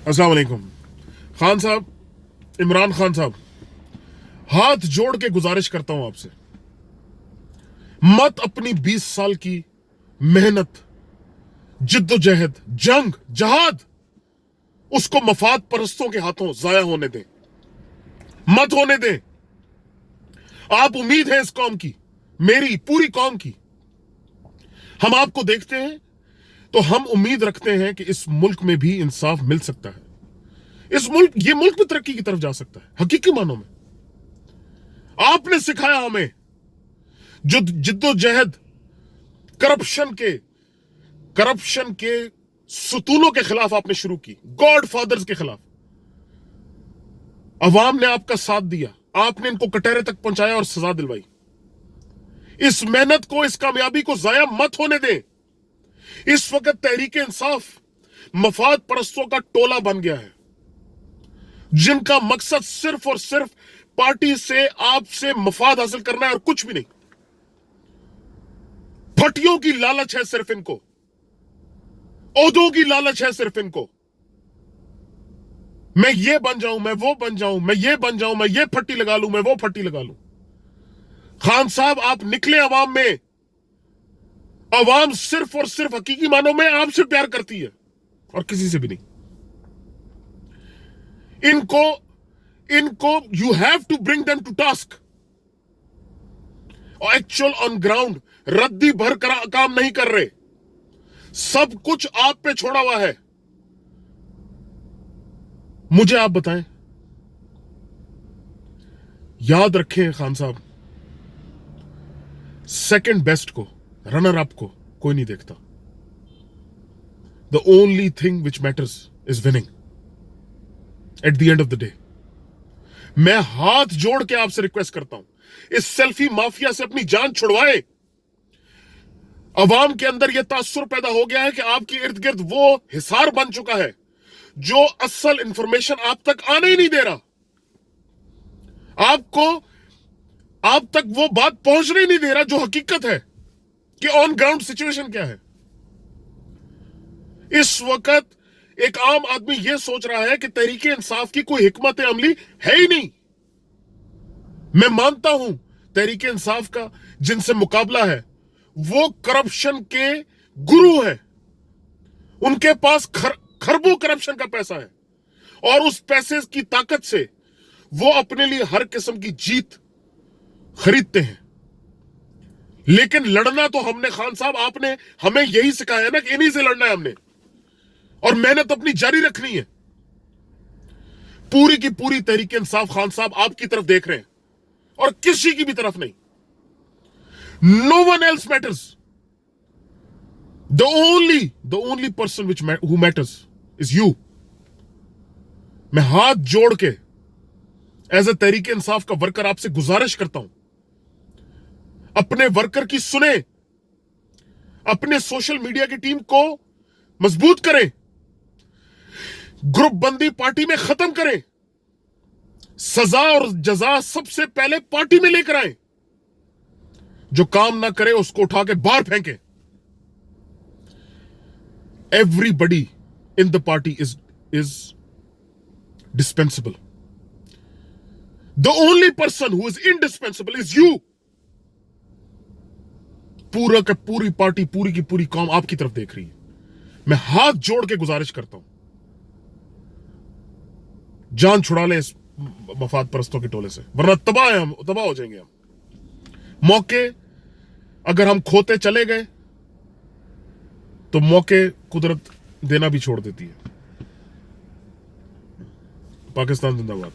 अस्सलाम वालेकुम। खान साहब, इमरान खान साहब, हाथ जोड़ के गुजारिश करता हूं आपसे, मत अपनी 20 साल की मेहनत, जिद्दोजहद, जंग, जहाद उसको मफाद परस्तों के हाथों जाया होने दें, मत होने दें। आप उम्मीद है इस कौम की, मेरी पूरी कौम की। हम आपको देखते हैं तो हम उम्मीद रखते हैं कि इस मुल्क में भी इंसाफ मिल सकता है, ये मुल्क भी तरक्की की तरफ जा सकता है हकीकी मानों में। आपने सिखाया हमें जो जिद्दोजहद करप्शन के सुतूनों के खिलाफ आपने शुरू की, गॉड फादर्स के खिलाफ। अवाम ने आपका साथ दिया, आपने इनको कटहरे तक पहुंचाया और सजा दिलवाई। इस मेहनत को, इस कामयाबी को जाया मत होने दें। इस वक्त तहरीक इंसाफ मफाद परस्तों का टोला बन गया है, जिनका मकसद सिर्फ और सिर्फ पार्टी से, आपसे मफाद हासिल करना है और कुछ भी नहीं। फटियों की लालच है सिर्फ इनको, ओहदों की लालच है सिर्फ इनको। मैं ये बन जाऊं, मैं वो बन जाऊं, मैं ये बन जाऊं, मैं ये फट्टी लगा लूं, मैं वो फट्टी लगा लूं। खान साहब, आप निकले अवाम में। अवाम सिर्फ और सिर्फ हकीकी मानों में आपसे प्यार करती है और किसी से भी नहीं। इनको you have to bring them to task. और एक्चुअल ऑन ग्राउंड रद्दी भर काम नहीं कर रहे, सब कुछ आप पे छोड़ा हुआ है। मुझे आप बताएं, याद रखें खान साहब, सेकंड बेस्ट को, रनर अप को कोई नहीं देखता। The only thing which matters is winning at the end of the day. मैं हाथ जोड़ के आपसे रिक्वेस्ट करता हूं, इस सेल्फी माफिया से अपनी जान छुड़वाएं। अवाम के अंदर यह तासुर पैदा हो गया है कि आपके इर्द गिर्द वो हिसार बन चुका है जो असल इंफॉर्मेशन आप तक आने ही नहीं दे रहा। आप तक वो बात पहुंचने ही नहीं दे रहा जो हकीकत है कि ऑन ग्राउंड सिचुएशन क्या है। इस वक्त एक आम आदमी यह सोच रहा है कि तहरीके इंसाफ की कोई हिकमत अमली है ही नहीं। मैं मानता हूं तहरीके इंसाफ का जिनसे मुकाबला है वो करप्शन के गुरु है। उनके पास खरबों करप्शन का पैसा है और उस पैसे की ताकत से वो अपने लिए हर किस्म की जीत खरीदते हैं। लेकिन लड़ना तो हमने, खान साहब आपने हमें यही सिखाया है ना कि इन्हीं से लड़ना है हमने, और मेहनत अपनी जारी रखनी है। पूरी की पूरी तहरीक इंसाफ खान साहब आपकी तरफ देख रहे हैं और किसी की भी तरफ नहीं। No one else matters. The only person who matters is you. मैं हाथ जोड़ के एज ए तहरीक इंसाफ का वर्कर आपसे गुजारिश करता हूं, अपने वर्कर की सुने, अपने सोशल मीडिया की टीम को मजबूत करें, ग्रुप बंदी पार्टी में खत्म करें, सजा और जजा सबसे पहले पार्टी में लेकर आए। जो काम ना करे उसको उठा के बाहर फेंके। Everybody in the party is dispensable. The only person who is indispensable is you. पूरा का पूरी पार्टी, पूरी की पूरी कौम आपकी तरफ देख रही है। मैं हाथ जोड़ के गुजारिश करता हूं, जान छुड़ा लें इस मफाद परस्तों के टोले से, वरना तबाह हो जाएंगे हम। मौके अगर हम खोते चले गए तो मौके कुदरत देना भी छोड़ देती है। पाकिस्तान जिंदाबाद।